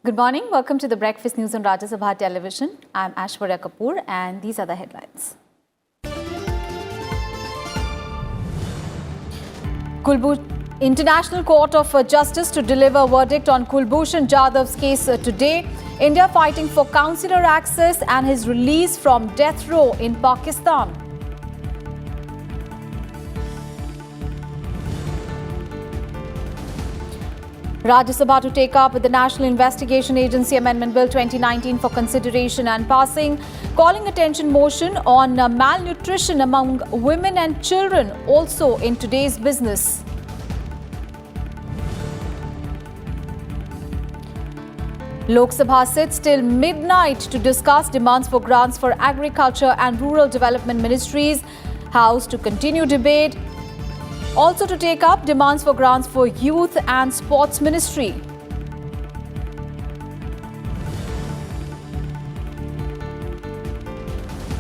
Good morning. Welcome to the Breakfast News on Rajya Sabha television. I'm Ashwarya Kapoor and these are the headlines. International Court of Justice to deliver verdict on Kulbhushan Jadhav's case today. India fighting for consular access and his release from death row in Pakistan. Rajya Sabha to take up with the National Investigation Agency Amendment Bill 2019 for consideration and passing. Calling attention motion on malnutrition among women and children also in today's business. Lok Sabha sits till midnight to discuss demands for grants for agriculture and rural development ministries. House to continue debate. Also to take up demands for grants for youth and sports ministry.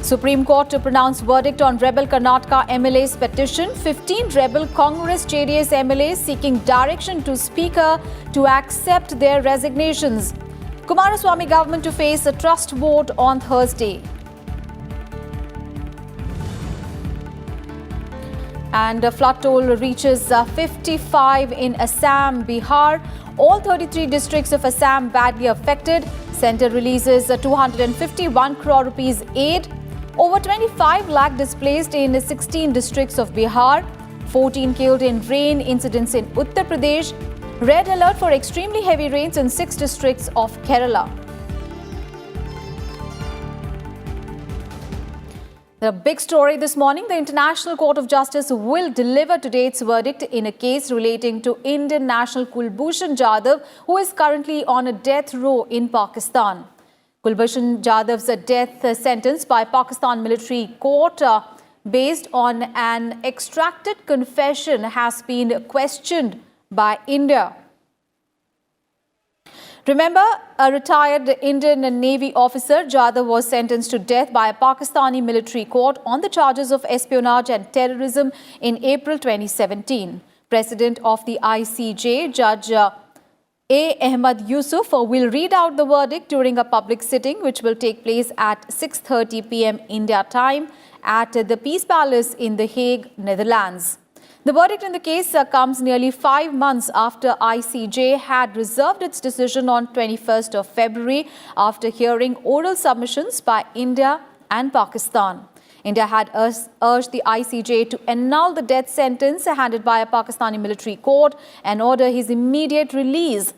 Supreme Court to pronounce verdict on rebel Karnataka MLA's petition. 15 rebel Congress JDS MLAs seeking direction to Speaker to accept their resignations. Kumaraswamy government to face a trust vote on Thursday. And flood toll reaches 55 in Assam, Bihar. All 33 districts of Assam badly affected. Centre releases 251 crore rupees aid. Over 25 lakh displaced in 16 districts of Bihar. 14 killed in rain incidents in Uttar Pradesh. Red alert for extremely heavy rains in 6 districts of Kerala. The big story this morning, the International Court of Justice will deliver today its verdict in a case relating to Indian national Kulbhushan Jadhav, who is currently on a death row in Pakistan. Kulbhushan Jadhav's death sentence by Pakistan military court based on an extracted confession has been questioned by India. Remember, a retired Indian Navy officer, Jadhav, was sentenced to death by a Pakistani military court on the charges of espionage and terrorism in April 2017. President of the ICJ, Judge A. Ahmad Yusuf, will read out the verdict during a public sitting which will take place at 6:30 p.m. India time at the Peace Palace in The Hague, Netherlands. The verdict in the case comes nearly 5 months after ICJ had reserved its decision on 21st of February after hearing oral submissions by India and Pakistan. India had urged the ICJ to annul the death sentence handed by a Pakistani military court and order his immediate release.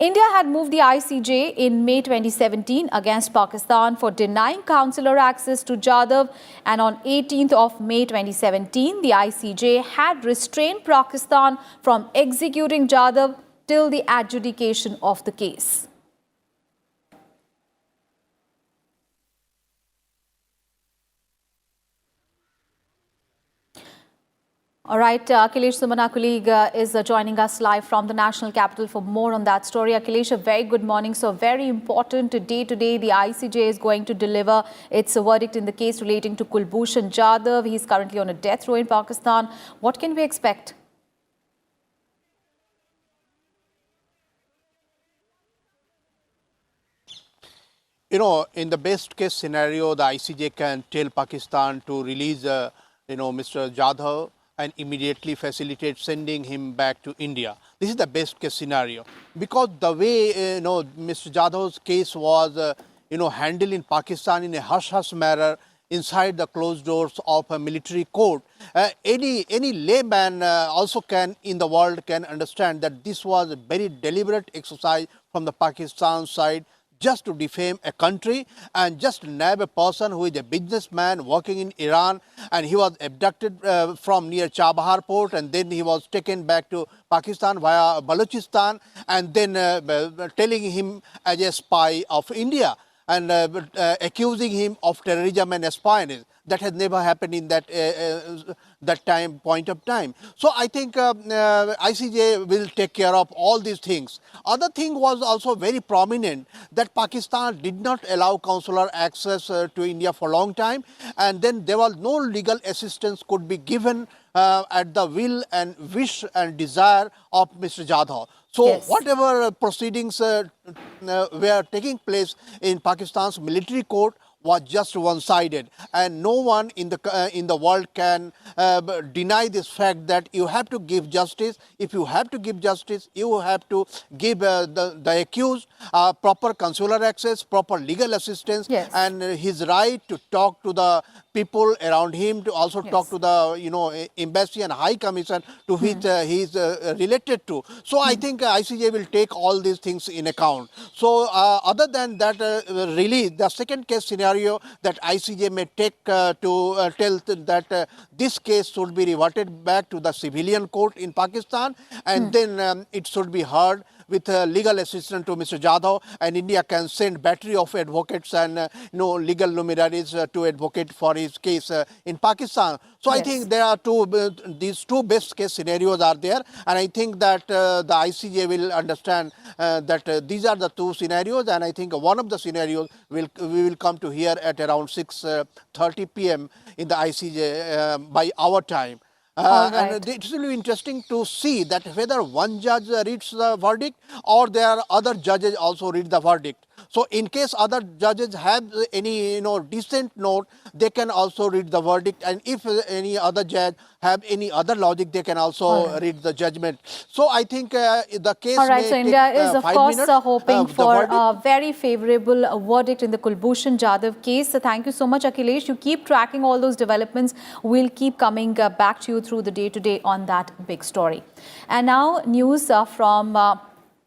India had moved the ICJ in May 2017 against Pakistan for denying consular access to Jadhav, and on 18th of May 2017, the ICJ had restrained Pakistan from executing Jadhav till the adjudication of the case. All right, Akhilesh Sumana, colleague, is joining us live from the national capital for more on that story. Akhilesh, a very good morning. So very important day today, the ICJ is going to deliver its verdict in the case relating to Kulbhushan Jadhav. He's currently on a death row in Pakistan. What can we expect? You know, in the best case scenario, the ICJ can tell Pakistan to release, Mr. Jadhav and immediately facilitate sending him back to India. This is the best case scenario. Because the way, Mr. Jadhav's case was, handled in Pakistan in a hush-hush manner inside the closed doors of a military court, any layman also can, in the world, can understand that this was a very deliberate exercise from the Pakistan side just to defame a country and just nab a person who is a businessman working in Iran, and he was abducted from near Chabahar port, and then he was taken back to Pakistan via Balochistan, and then telling him as a spy of India and accusing him of terrorism and espionage. That has never happened in that point of time. So I think ICJ will take care of all these things. Other thing was also very prominent, that Pakistan did not allow consular access to India for a long time, and then there was no legal assistance could be given at the will and wish and desire of Mr. Jadhav. So Yes. whatever proceedings were taking place in Pakistan's military court was just one-sided, and no one in the world can deny this fact that you have to give justice. If you have to give justice, you have to give the accused proper consular access, proper legal assistance, Yes. and his right to talk to the people around him, to also talk to the embassy and high commission to which he is related to. So I think ICJ will take all these things in account. So other than that release, the second case scenario that ICJ may take to tell that this case should be reverted back to the civilian court in Pakistan, and then it should be heard with legal assistance to Mr. Jadhav, and India can send battery of advocates and legal luminaries to advocate for his case in Pakistan. So I think there are these two best case scenarios are there, and I think that the ICJ will understand that these are the two scenarios, and I think one of the scenarios we will come to hear at around 6:30 p.m. in the ICJ by our time. And it will be interesting to see that whether one judge reads the verdict or there are other judges also read the verdict. So in case other judges have any decent note, they can also read the verdict, and if any other judge have any other logic, they can also read the judgment. So I think the case All right, may so take India is of 5 course minutes, hoping the for verdict. a very favorable verdict in the Kulbhushan Jadhav case. So thank you so much, Akhilesh. You keep tracking all those developments. We'll keep coming back to you through the day-to-day on that big story. And now news from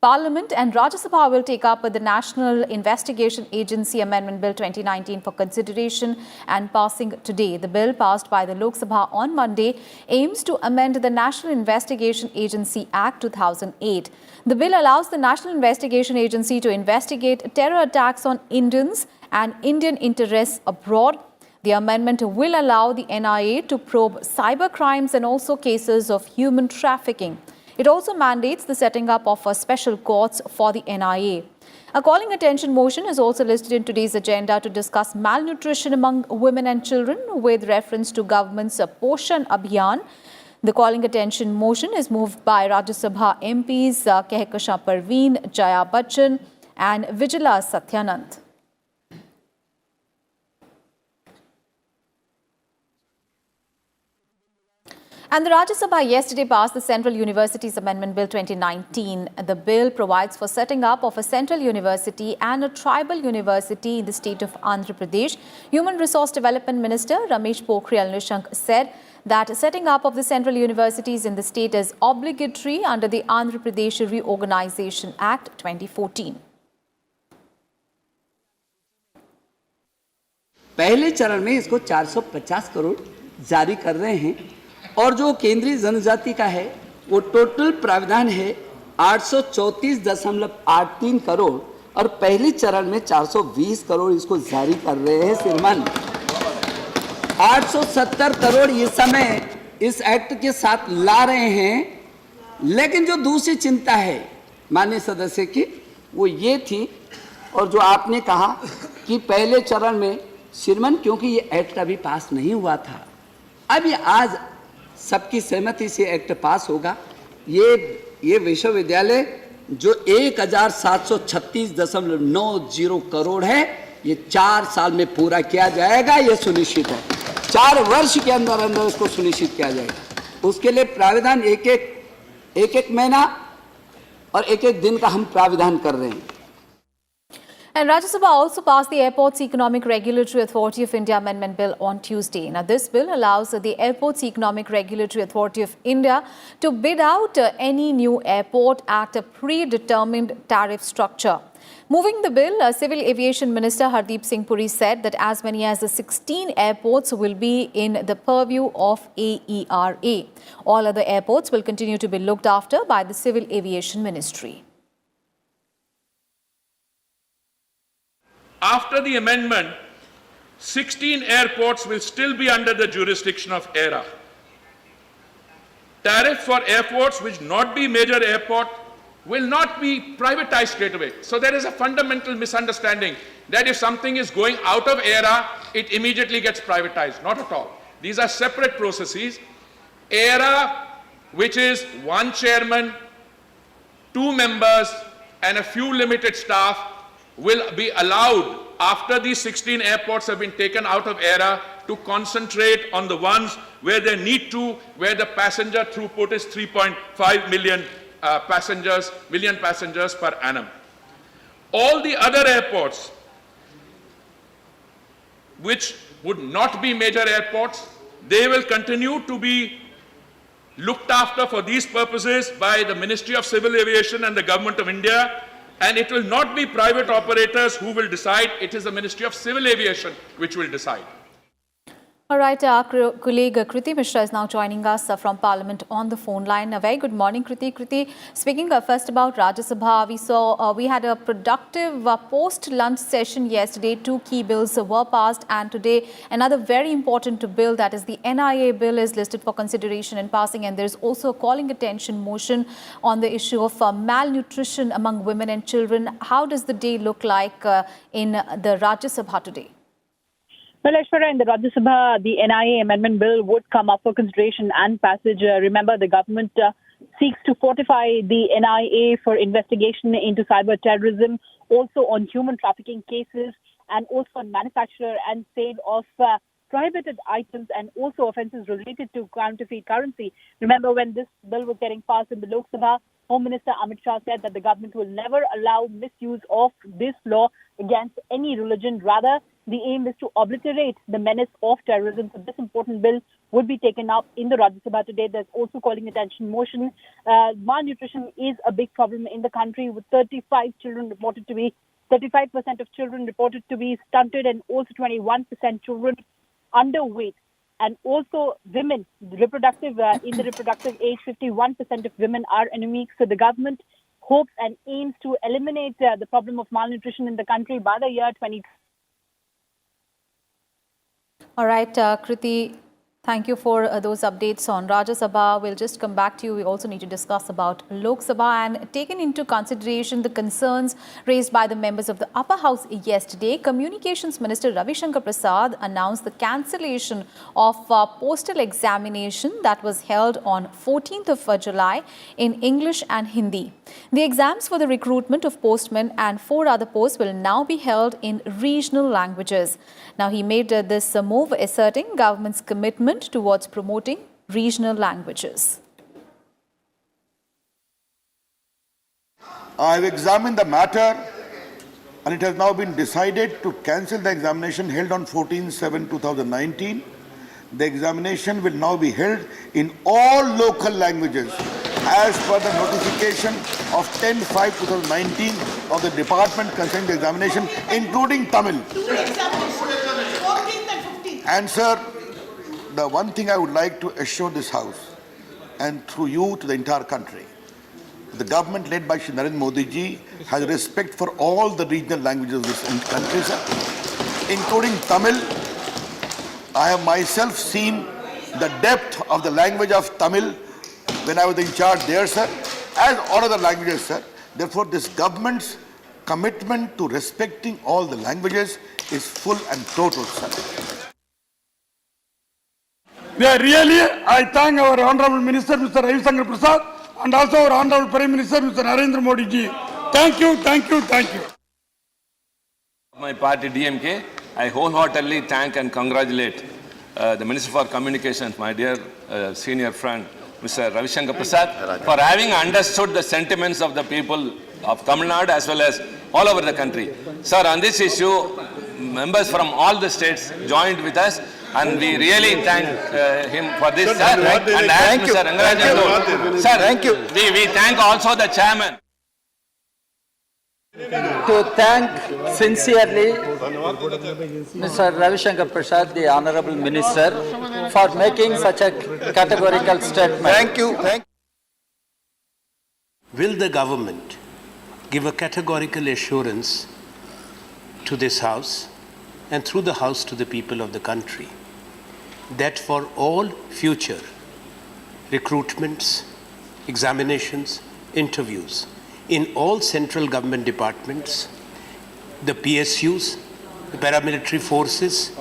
Parliament and Rajya Sabha will take up the National Investigation Agency Amendment Bill 2019 for consideration and passing today. The bill passed by the Lok Sabha on Monday aims to amend the National Investigation Agency Act 2008. The bill allows the National Investigation Agency to investigate terror attacks on Indians and Indian interests abroad. The amendment will allow the NIA to probe cyber crimes and also cases of human trafficking. It also mandates the setting up of special courts for the NIA. A calling attention motion is also listed in today's agenda to discuss malnutrition among women and children with reference to government's Postal Abhiyan. The calling attention motion is moved by Rajya Sabha MPs Kehkashan Parveen, Jaya Bachchan and Vijala Satyanand. And the Rajya Sabha yesterday passed the Central Universities Amendment Bill 2019. The bill provides for setting up of a central university and a tribal university in the state of Andhra Pradesh. Human Resource Development Minister Ramesh Pokhriyal Nishank said that setting up of the central universities in the state is obligatory under the Andhra Pradesh Reorganization Act 2014. पहले चरण में इसको 450 करोड़ जारी कर रहे हैं, और जो केंद्रीय जनजाति का है वो टोटल प्रावधान है 834.83 करोड़, और पहले चरण में 420 करोड़ इसको जारी कर रहे हैं। श्रीमान 870 करोड़ इस समय इस एक्ट के साथ ला रहे हैं। लेकिन जो दूसरी चिंता है माननीय सदस्य की वो ये थी, और जो आपने कहा कि पहले चरण में श्रीमान क्योंकि ये एक्ट अभी पास नहीं हुआ था, अभी आज सबकी सहमति से एक्ट पास होगा। ये विश्वविद्यालय जो 1736.90 करोड़ है, ये 4 साल में पूरा किया जाएगा, ये सुनिश्चित है। 4 वर्ष के अंदर अंदर इसको सुनिश्चित किया जाएगा। उसके लिए प्राविधान एक महीना और एक दिन का हम प्राविधान कर रहे हैं। And Rajya Sabha also passed the Airports Economic Regulatory Authority of India Amendment Bill on Tuesday. Now, this bill allows the Airports Economic Regulatory Authority of India to bid out any new airport at a predetermined tariff structure. Moving the bill, Civil Aviation Minister Hardeep Singh Puri said that as many as 16 airports will be in the purview of AERA. All other airports will continue to be looked after by the Civil Aviation Ministry. After the amendment, 16 airports will still be under the jurisdiction of AERA. Tariffs for airports which not be major airport will not be privatized straight away. So there is a fundamental misunderstanding that if something is going out of AERA, it immediately gets privatized. Not at all. These are separate processes. ERA, which is one chairman, 2 members, and a few limited staff, will be allowed after these 16 airports have been taken out of ERA to concentrate on the ones where they need to, where the passenger throughput is 3.5 million passengers per annum. All the other airports, which would not be major airports, they will continue to be looked after for these purposes by the Ministry of Civil Aviation and the Government of India, and it will not be private operators who will decide. It is the Ministry of Civil Aviation which will decide. All right, our colleague Kriti Mishra is now joining us from Parliament on the phone line. A very good morning, Kriti. Kriti, speaking first about Rajya Sabha, we had a productive post-lunch session yesterday. 2 key bills were passed, and today another very important bill, that is the NIA bill, is listed for consideration and passing. And there is also a calling attention motion on the issue of malnutrition among women and children. How does the day look like in the Rajya Sabha today? Well, Aishwarya, in the Rajya Sabha, the NIA Amendment Bill would come up for consideration and passage. Remember, the government seeks to fortify the NIA for investigation into cyber terrorism, also on human trafficking cases, and also on manufacture and sale of prohibited items, and also offences related to counterfeit currency. Remember, when this bill was getting passed in the Lok Sabha, Home Minister Amit Shah said that the government will never allow misuse of this law against any religion. Rather, the aim is to obliterate the menace of terrorism. So this important bill would be taken up in the Rajya Sabha today. There's also calling attention motion. Malnutrition is a big problem in the country, with 35% of children reported to be stunted, and also 21% children underweight. And also women, in the reproductive age, 51% of women are anemic. So the government hopes and aims to eliminate the problem of malnutrition in the country by the year 2020. All right, Kriti, thank you for those updates on Rajya Sabha. We'll just come back to you. We also need to discuss about Lok Sabha, and taken into consideration the concerns raised by the members of the upper house yesterday. Communications Minister Ravi Shankar Prasad announced the cancellation of postal examination that was held on 14th of July in English and Hindi. The exams for the recruitment of postmen and 4 other posts will now be held in regional languages. Now, he made this move asserting government's commitment towards promoting regional languages. I have examined the matter, and it has now been decided to cancel the examination held on 14/7/2019. The examination will now be held in all local languages as per the notification of 10/5/2019 of the department concerning the examination, including Tamil. 14th and 15th. And sir, the one thing I would like to assure this House, and through you to the entire country, the government led by Shri Narendra Modi ji has respect for all the regional languages of this country, sir, including Tamil. I have myself seen the depth of the language of Tamil when I was in charge there, sir, as all other languages, sir. Therefore, this government's commitment to respecting all the languages is full and total, sir. I thank our Honorable Minister, Mr. Ravi Shankar Prasad, and also our Honorable Prime Minister, Mr. Narendra Modi ji. Thank you, thank you, thank you. My party DMK, I wholeheartedly thank and congratulate the Minister for Communications, my dear senior friend, Mr. Ravi Shankar Prasad, for having understood the sentiments of the people of Tamil Nadu as well as all over the country. Sir, on this issue, members from all the states joined with us, and we really thank him for this, sir. And as Mr. Rangarajan told, sir, thank you. We thank also the chairman. To thank sincerely Mr. Ravi Shankar Prasad, the Honorable Minister, for making such a categorical statement. Thank you. Will the government give a categorical assurance to this House and through the House to the people of the country that for all future recruitments, examinations, interviews in all central government departments, the PSUs, the paramilitary forces,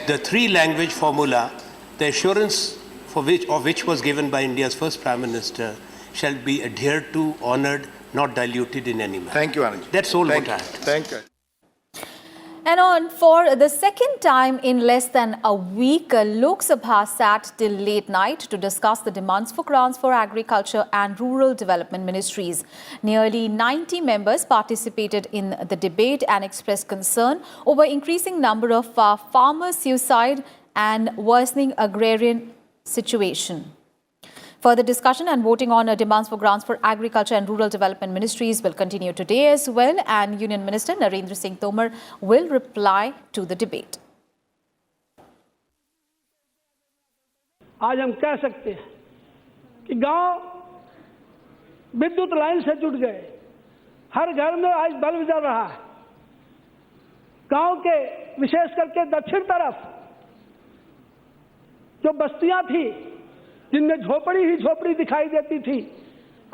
the 3-language formula, the assurance which was given by India's first Prime Minister shall be adhered to, honoured, not diluted in any manner. Thank you, Anand. That's all Thank what I you. have. Thank you. And on for the second time in less than a week, Lok Sabha sat till late night to discuss the demands for grants for agriculture and rural development ministries. Nearly 90 members participated in the debate and expressed concern over increasing number of farmer suicide and worsening agrarian situation. Further discussion and voting on demands for grants for agriculture and rural development ministries will continue today as well, and Union Minister Narendra Singh Tomar will reply to the debate. आज हम कह सकते हैं कि गांव विद्युत line से जुड़ गए, हर घर में आज बल्ब जल रहा है। गांव के विशेष करके दक्षिण तरफ जो बस्तियां थी जिनमें झोपड़ी ही झोपड़ी दिखाई देती थी,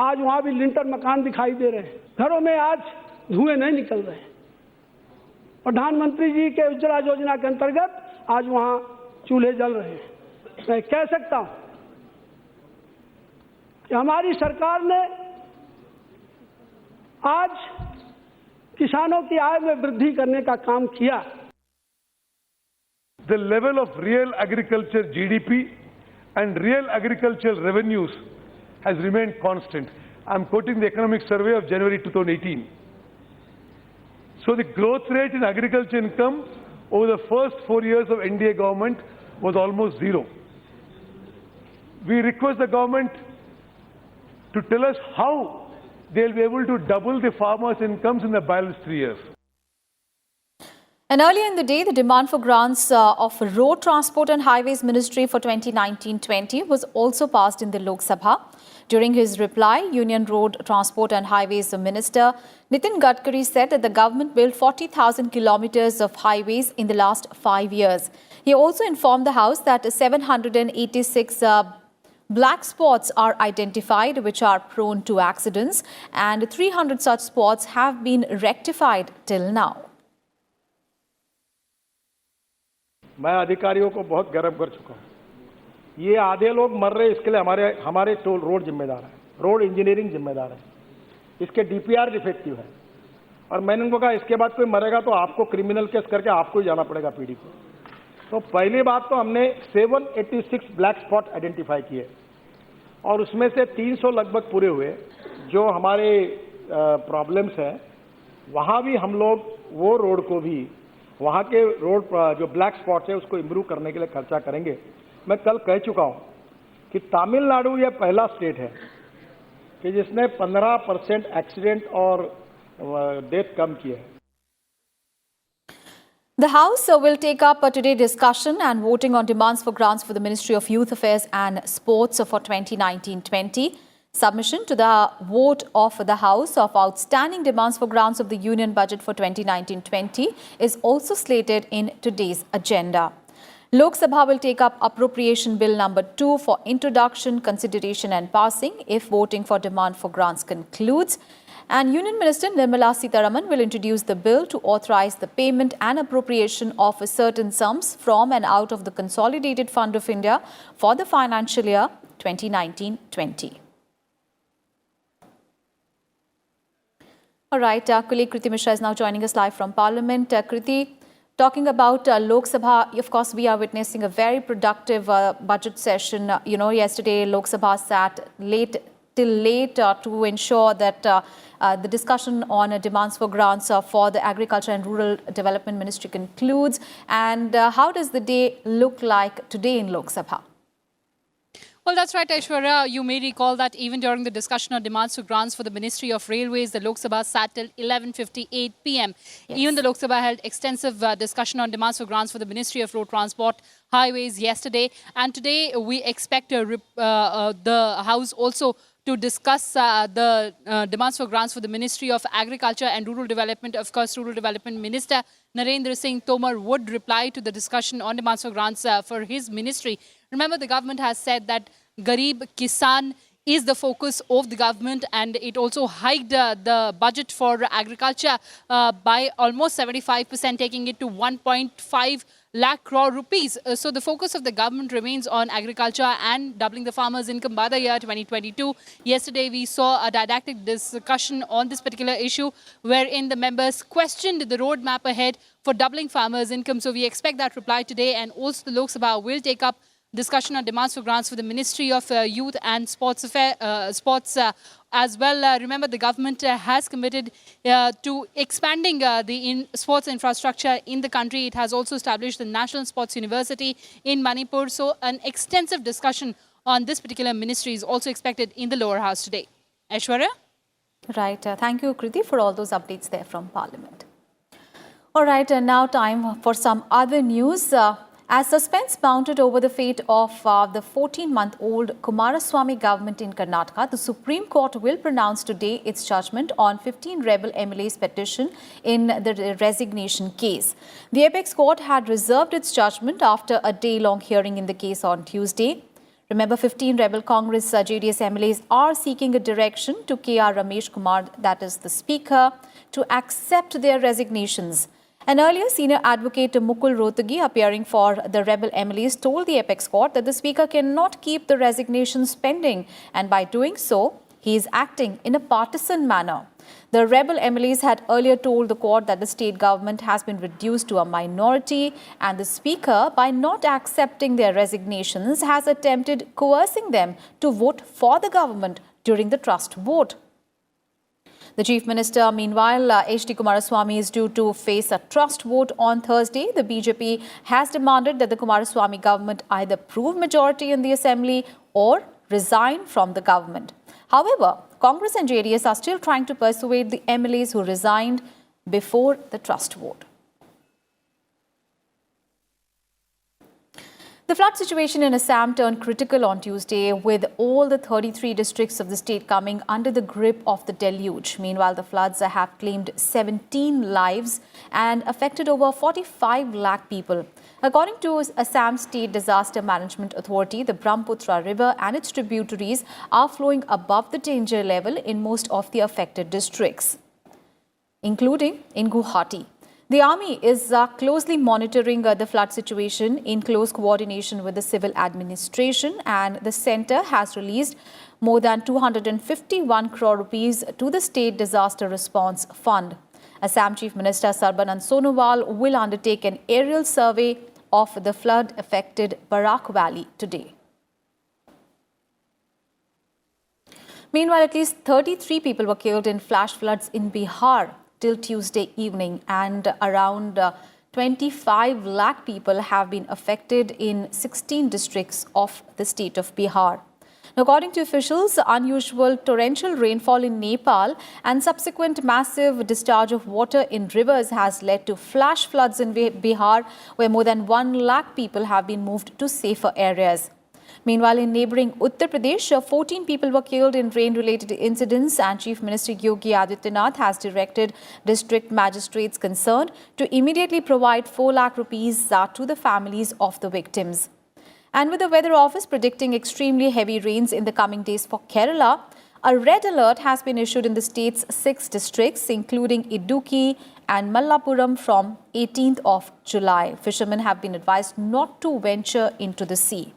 आज वहां भी लिंटर मकान दिखाई दे रहे हैं। घरों में आज धुएं नहीं निकल रहे हैं। प्रधानमंत्री जी के उज्ज्वला योजना के अंतर्गत आज वहां चूल्हे जल रहे हैं। मैं कह सकता हूं कि हमारी सरकार ने आज किसानों की आय में वृद्धि करने का काम किया। The level of real agriculture GDP and real agricultural revenues has remained constant. I'm quoting the Economic Survey of January 2018. So the growth rate in agriculture income over the first 4 years of NDA government was almost zero. We request the government to tell us how they'll be able to double the farmers' incomes in the balance 3 years. And earlier in the day, the demand for grants of Road Transport and Highways Ministry for 2019-20 was also passed in the Lok Sabha. During his reply, Union Road Transport and Highways Minister Nitin Gadkari said that the government built 40,000 kilometers of highways in the last 5 years. He also informed the House that 786 black spots are identified which are prone to accidents, and 300 such spots have been rectified till now. मैं अधिकारियों को बहुत गर्व कर चुका हूं। ये आधे लोग मर रहे, इसके लिए हमारे टोल रोड जिम्मेदार है, रोड इंजीनियरिंग जिम्मेदार है, इसके डीपीआर डिफेक्टिव है। और मैंने उनको कहा इसके बाद कोई मरेगा तो आपको क्रिमिनल केस करके आपको ही जाना पड़ेगा पीडी को। तो पहली बात तो हमने 786 ब्लैक स्पॉट आइडेंटिफाई किए और उसमें से 300 लगभग पूरे हुए। जो हमारे प्रॉब्लम्स हैं वहाँ भी हम लोग वो रोड को भी, वहाँ के रोड जो ब्लैक स्पॉट्स है उसको इम्प्रूव करने के लिए खर्चा करेंगे। मैं कल कह चुका हूँ कि तमिलनाडु ये पहला स्टेट है कि जिसने 15% एक्सीडेंट और डेथ कम किया है। The House will take up today discussion and voting on demands for grants for the Ministry of Youth Affairs and Sports for 2019-20. Submission to the vote of the House of outstanding demands for grants of the Union Budget for 2019-20 is also slated in today's agenda. Lok Sabha will take up Appropriation Bill number 2 for introduction, consideration and passing if voting for demand for grants concludes. And Union Minister Nirmala Sitharaman will introduce the bill to authorize the payment and appropriation of certain sums from and out of the Consolidated Fund of India for the financial year 2019-20. All right, colleague Kriti Mishra is now joining us live from Parliament. Kriti, talking about Lok Sabha, of course, we are witnessing a very productive budget session. Yesterday Lok Sabha sat till late to ensure that the discussion on demands for grants for the Agriculture and Rural Development Ministry concludes. And how does the day look like today in Lok Sabha? Well, that's right, Aishwarya. You may recall that even during the discussion on demands for grants for the Ministry of Railways, the Lok Sabha sat till 11:58 p.m. Yes. Even the Lok Sabha held extensive discussion on demands for grants for the Ministry of Road Transport, Highways yesterday. And today we expect the House also to discuss the demands for grants for the Ministry of Agriculture and Rural Development. Of course, Rural Development Minister Narendra Singh Tomar would reply to the discussion on demands for grants for his ministry. Remember, the government has said that Garib Kisan is the focus of the government, and it also hiked the budget for agriculture by almost 75%, taking it to 1.5 lakh crore rupees. So the focus of the government remains on agriculture and doubling the farmers' income by the year 2022. Yesterday, we saw a didactic discussion on this particular issue, wherein the members questioned the roadmap ahead for doubling farmers' income. So we expect that reply today, and also the Lok Sabha will take up discussion on demands for grants for the Ministry of Youth and Sports as well. Remember, the government has committed to expanding the sports infrastructure in the country. It has also established the National Sports University in Manipur. So an extensive discussion on this particular ministry is also expected in the lower house today. Aishwarya? Right. Thank you, Kriti, for all those updates there from Parliament. All right, and now time for some other news. As suspense mounted over the fate of the 14-month-old Kumaraswamy government in Karnataka, the Supreme Court will pronounce today its judgment on 15 rebel MLAs' petition in the resignation case. The apex court had reserved its judgment after a day-long hearing in the case on Tuesday. Remember, 15 rebel Congress JDS MLAs are seeking a direction to KR Ramesh Kumar, that is the Speaker, to accept their resignations. An earlier senior advocate, Mukul Rohtagi, appearing for the rebel MLAs, told the apex court that the Speaker cannot keep the resignations pending, and by doing so, he is acting in a partisan manner. The rebel MLAs had earlier told the court that the state government has been reduced to a minority, and the Speaker, by not accepting their resignations, has attempted coercing them to vote for the government during the trust vote. The Chief Minister, meanwhile, H.D. Kumaraswamy, is due to face a trust vote on Thursday. The BJP has demanded that the Kumaraswamy government either prove majority in the assembly or resign from the government. However, Congress and JDS are still trying to persuade the MLAs who resigned before the trust vote. The flood situation in Assam turned critical on Tuesday, with all the 33 districts of the state coming under the grip of the deluge. Meanwhile, the floods have claimed 17 lives and affected over 45 lakh people. According to Assam State Disaster Management Authority, the Brahmaputra River and its tributaries are flowing above the danger level in most of the affected districts, including in Guwahati. The army is closely monitoring the flood situation in close coordination with the civil administration, and the centre has released more than 251 crore rupees to the State Disaster Response Fund. Assam Chief Minister Sarbanand Sonowal will undertake an aerial survey of the flood-affected Barak Valley today. Meanwhile, at least 33 people were killed in flash floods in Bihar till Tuesday evening, and around 25 lakh people have been affected in 16 districts of the state of Bihar. According to officials, unusual torrential rainfall in Nepal and subsequent massive discharge of water in rivers has led to flash floods in Bihar, where more than 1 lakh people have been moved to safer areas. Meanwhile, in neighbouring Uttar Pradesh, 14 people were killed in rain-related incidents, and Chief Minister Yogi Adityanath has directed district magistrates concerned to immediately provide 4 lakh rupees to the families of the victims. And with the Weather Office predicting extremely heavy rains in the coming days for Kerala, a red alert has been issued in the state's 6 districts, including Idukki and Malappuram, from 18th of July. Fishermen have been advised not to venture into the sea.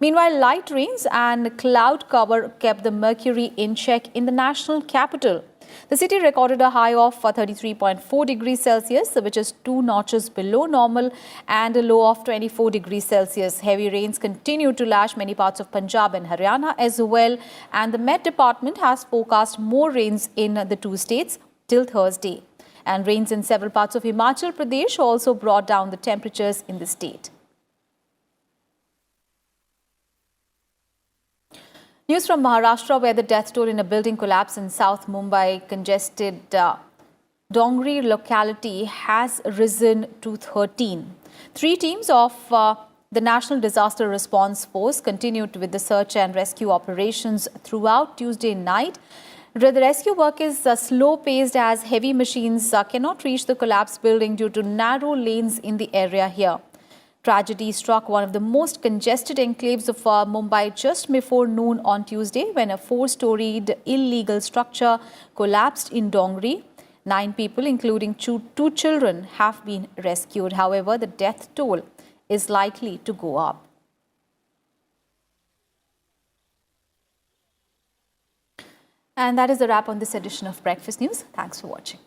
Meanwhile, light rains and cloud cover kept the mercury in check in the national capital. The city recorded a high of 33.4 degrees Celsius, which is 2 notches below normal, and a low of 24 degrees Celsius. Heavy rains continue to lash many parts of Punjab and Haryana as well, and the Met Department has forecast more rains in the 2 states till Thursday. And rains in several parts of Himachal Pradesh also brought down the temperatures in the state. News from Maharashtra, where the death toll in a building collapse in South Mumbai congested Dongri locality has risen to 13. 3 teams of the National Disaster Response Force continued with the search and rescue operations throughout Tuesday night. The rescue work is slow-paced as heavy machines cannot reach the collapsed building due to narrow lanes in the area here. Tragedy struck one of the most congested enclaves of Mumbai just before noon on Tuesday, when a 4-storied illegal structure collapsed in Dongri. 9 people, including two children, have been rescued. However, the death toll is likely to go up. And that is the wrap on this edition of Breakfast News. Thanks for watching.